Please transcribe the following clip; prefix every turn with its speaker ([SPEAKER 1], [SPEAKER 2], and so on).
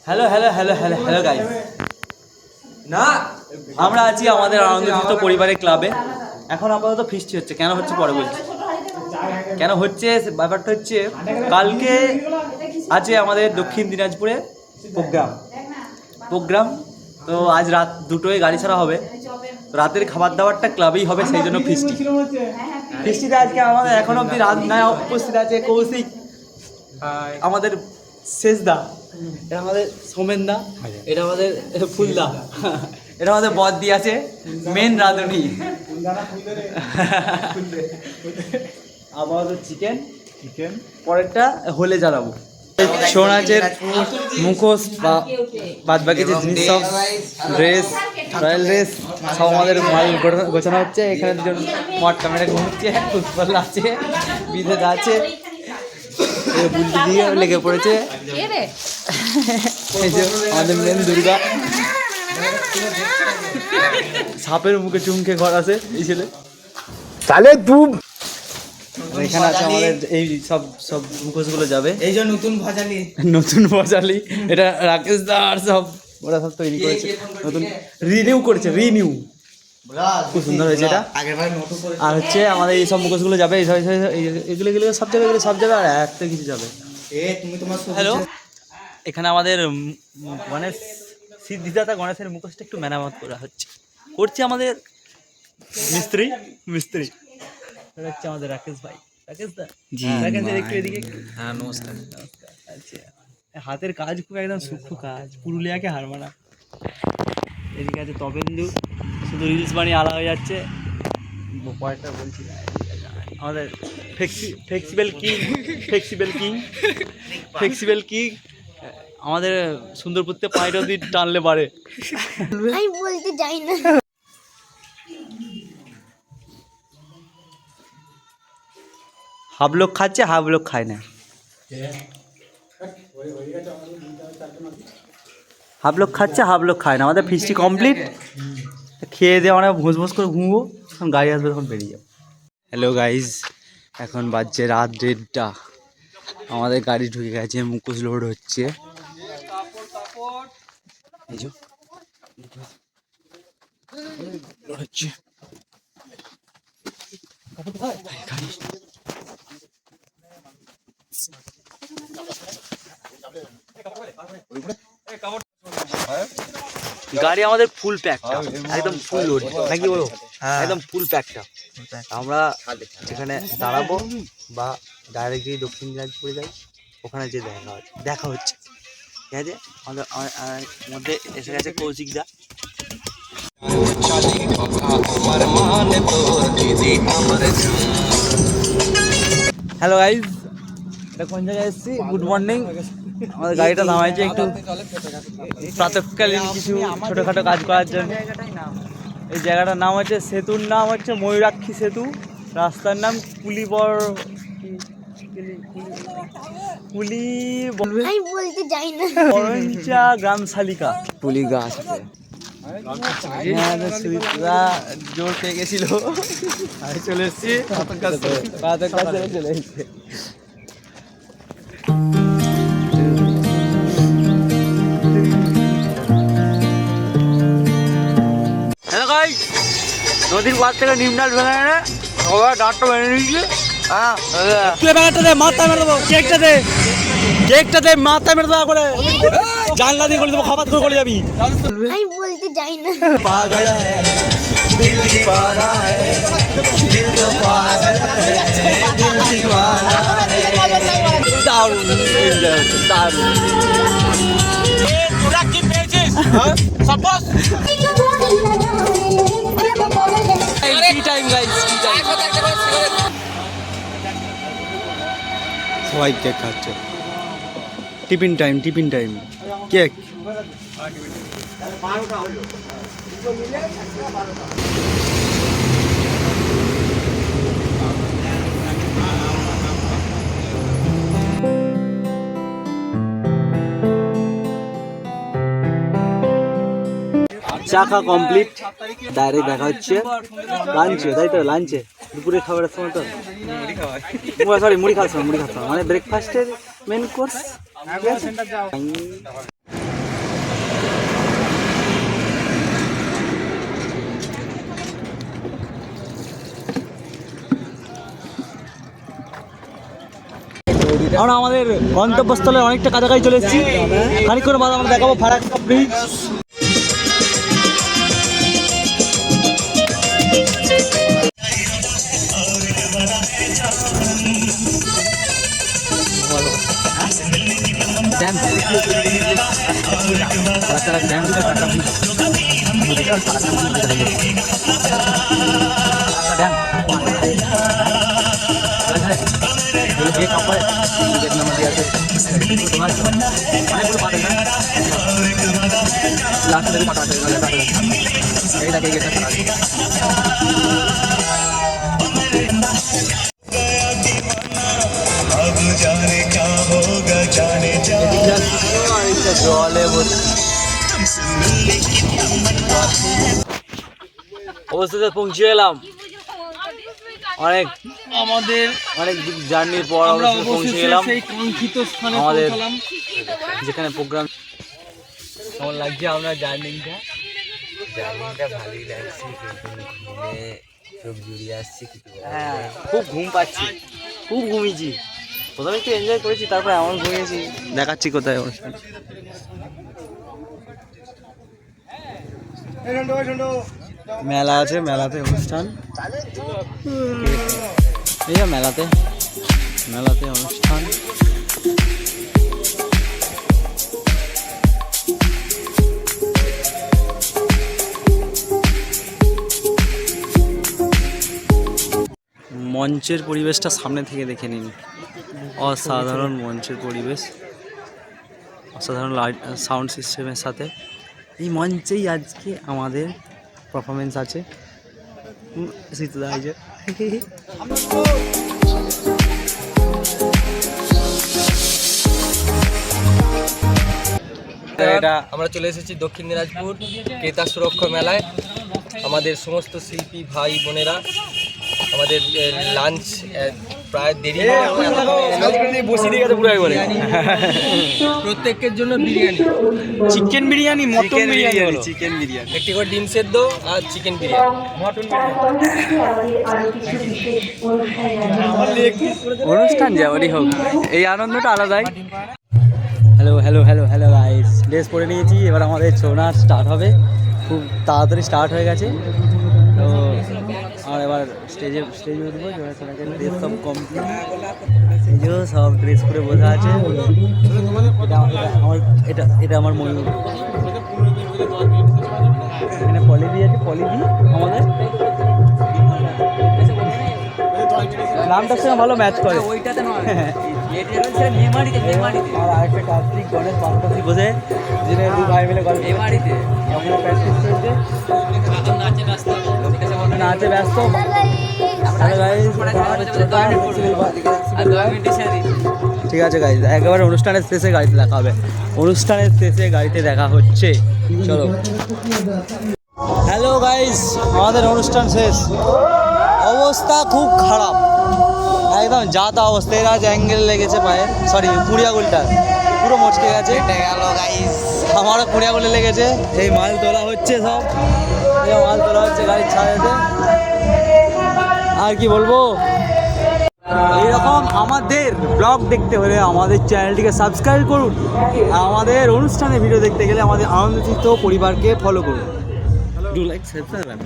[SPEAKER 1] Hello hello hello hello hello guys, না আমরা আছি আমাদের আনন্দিত পরিবারের ক্লাবে। এখন আপাতত ফিস্টি হচ্ছে। কেন হচ্ছে পরে বলছি। কেন হচ্ছে ব্যাপারটা হচ্ছে, কালকে আছে আমাদের দক্ষিণ দিনাজপুরে প্রোগ্রাম। তো আজ রাত 2টোয় গাড়ি ছাড়া হবে। রাতের খাবার দাবারটা ক্লাবেই হবে, সেই জন্য ফিস্টিতে আজকে আমাদের এখন অবধি রাত নয় উপস্থিত আছে কৌশিক, আমাদের শেষদা, এটা আমাদের সোমেনদা, এটা আমাদের ফুলদা, এটা আমাদের বদ্দি আছে মেন রাঁধুনি। আপাতত চিকেন পরেরটা হলে জ্বালাবো। ছৌ নাচের মুখোশ বা বাদ বাকি যে জিনিস সব ড্রেস, রয়্যাল ড্রেস সব আমাদের মাল গোছানো হচ্ছে। এখানে দুজন মট ক্যামেরা ঘুমছে, ফুটবল আছে, বিধেদ আছে, বুলটি দিয়ে লেগে পড়েছে। এই যে আমাদের মেন দুর্গা, সাপের মুখে চুমকে ঘর আছে এই ছেলে। তাহলে এখানে আছে আমাদের এই সব সব মুখোশগুলো যাবে। এই যে নতুন ভজালি এটা রাকেশ দা আর সব ওরা সব তৈরি করেছে, নতুন রিনিউ করেছে, খুব সুন্দর হয়েছে এটা। আর হচ্ছে আমাদের এই সব মুখোশগুলো যাবে, এগুলো সব যাবে, এগুলো সব যাবে। আর একটা কিছু যাবে। হ্যালো, এখানে আমাদের গণেশ সিদ্ধিদাতা গণেশের মুখোশটা একটু মেরামত করা করছে আমাদের মিস্ত্রি। হচ্ছে আমাদের রাকেশ ভাই, রাকেশ দা, রাকেশ একটু এদিকে। হ্যাঁ নমস্কার। আচ্ছা, হাতের কাজ খুব একদম সূক্ষ্ম কাজ, পুরুলিয়াকে হার মানা। এদিকে আছে তপেন্দু, শুধু রিলস বানিয়ে আলা হয়ে যাচ্ছে। পরেরটা বলছি আমাদের ফ্লেক্সিবল কিং আমাদের সুন্দরপুরতে 5 অবধি টানলে পারে।
[SPEAKER 2] আমি বলতে যাই না।
[SPEAKER 1] হাফ লোক খাচ্ছে, হাফ লোক খায় না। হাফ লোক খাচ্ছে, হাফ লোক খায় না। আমাদের ফিস্টি কমপ্লিট, খেয়ে দিয়ে আমরা ভোজ করে ঘুমবো। তখন গাড়ি আসবে, তখন বেরিয়ে যাবো। হ্যালো গাইজ, এখন বাজছে রাত 1:30। আমাদের গাড়ি ঢুকে গেছে, মুখোশ লোড হচ্ছে। গাড়ি আমাদের ফুল প্যাকটা, একদম ফুল লোড নাকি বলো, একদম ফুল প্যাকটা। আমরা যেখানে দাঁড়াবো বা ডাইরেক্টলি দক্ষিণ দিনাজপুরে যাই, ওখানে যে দেখা হচ্ছে। ঠিক আছে, আমাদের মধ্যে এসে গেছে কৌশিক দা। হ্যালো গাইজ, এটা কোন জায়গায় এসেছি? Good morning. আমাদের গাড়িটা নামাইছে একটু প্রাতঃকালীন কিছু ছোটোখাটো কাজ করার জন্য। এই জায়গাটার নাম হচ্ছে, সেতুর নাম হচ্ছে ময়ূরাক্ষী সেতু, রাস্তার নাম করঞ্চা গ্রাম শালিকা। পুলি গাছ জোর পেয়ে গেছিল, চলে এসছি চলে এসছে। হ্যালো গাইস, নদীর পাড় থেকে নিমডাল ভেঙে এনে সবাই ডাঁটটা ভেঙে নিয়েছি। হ্যাঁ, ব্যাপারটা দে, মাথা মেরে দেবো। কেকটা দে, মাথা মেরে দেওয়া করে জানলা দিয়ে করে দেবো, খাবার করে যাবি।
[SPEAKER 2] আমি বলতে যাই না।
[SPEAKER 1] সবাই কেক খাচ্ছে। Tiffin time cake. চাকা কমপ্লিট, ডাইরেক্ট দেখা হচ্ছে লাঞ্চে। তাই তো, লাঞ্চে দুপুরে খাবারের সময় তো মুড়ি খাওয়ার সময়, মানে ব্রেকফাস্টের মেন কোর্স। আমরা আমাদের গন্তব্যস্থলে অনেকটা কাছাকাছি চলে এসেছি। খানিকক্ষণ বাদ আমরা দেখাবো ফারাক্কা ব্রিজ। অবশেষে পৌঁছে গেলাম। অনেক জার্নির পর অবশেষে পৌঁছে গেলাম আমাদের যেখানে প্রোগ্রাম। কেমন লাগছে আমরা জার্নিটা?
[SPEAKER 3] ভালোই লাগছে, ঘুমে চোখ জুড়িয়ে আসছে।
[SPEAKER 1] হ্যাঁ, খুব ঘুম পাচ্ছি, খুব ঘুমিয়েছি। প্রথমে একটু এনজয় করেছি, তারপরে এমন ঘুমিয়েছি। দেখাচ্ছি কোথায় অনুষ্ঠান। মেলা আছে, মেলাতে অনুষ্ঠান। এই যে মেলাতে অনুষ্ঠান। মঞ্চের পরিবেশটা সামনে থেকে দেখে নিন। অসাধারণ মঞ্চের পরিবেশ, অসাধারণ লাইট সাউন্ড সিস্টেমের সাথে। এই মঞ্চেই আজকে আমাদের পারফরমেন্স আছে। শীতদা আছে।
[SPEAKER 3] এটা আমরা চলে এসেছি দক্ষিণ দিনাজপুর ক্রেতা সুরক্ষা মেলায়। আমাদের সমস্ত শিল্পী ভাই বোনেরা, আমাদের লাঞ্চ প্রায় দেরি, প্রত্যেকের জন্য biryani,
[SPEAKER 1] chicken biryani, mutton biryani, chicken biryani,
[SPEAKER 3] একটি করে ডিম সেদ্ধ আর চিকেন বিরিয়ানি, মটন
[SPEAKER 1] অনুষ্ঠান যেমনই হোক, এই আনন্দটা আলাদাই। Hello hello hello hello guys, dress পরে নিয়েছি। এবার আমাদের শো নাচ স্টার্ট হবে। খুব তাড়াতাড়ি স্টার্ট হয়ে গেছে। তো আর এবার স্টেজে উঠবো। ড্রেস সব কমপ্লিট, এই যে সব ড্রেস পরে বোঝা আছে। এটা আমার ময়ূর। এখানে পলিবি আছে, পলিবি আমাদের নামটার সঙ্গে ভালো ম্যাচ করে। আর আরেকটা কার্তিক গণেশ পাশাপাশি বসে, যিনি দু ভাই মিলে গল্প প্র্যাকটিস করছে, নাচে ব্যস্ত। ঠিক আছে গাইজ, একেবারে অনুষ্ঠানের শেষে গাড়িতে দেখা হবে। অনুষ্ঠানের শেষে গাড়িতে দেখা হচ্ছে, চলো। হ্যালো গাইজ, আমাদের অনুষ্ঠান শেষ। অবস্থা খুব খারাপ, একদম যা তা অবস্থা। এর আজ অ্যাঙ্গেল লেগেছে পায়ে, সরি কুড়িয়াগুলটা পুরো মচকে গেছে। আমারও কুড়িয়াগুলে লেগেছে। এই মাল তোলা হচ্ছে, সব মাল তোলা হচ্ছে গাড়ির ছাড়াতে। আর কি বলবো, এইরকম আমাদের ব্লগ দেখতে হলে আমাদের চ্যানেলটিকে সাবস্ক্রাইব করুন। আমাদের অনুষ্ঠানে ভিডিও দেখতে গেলে আমাদের আনন্দিত পরিবারকে ফলো করুন। Do like subscribe.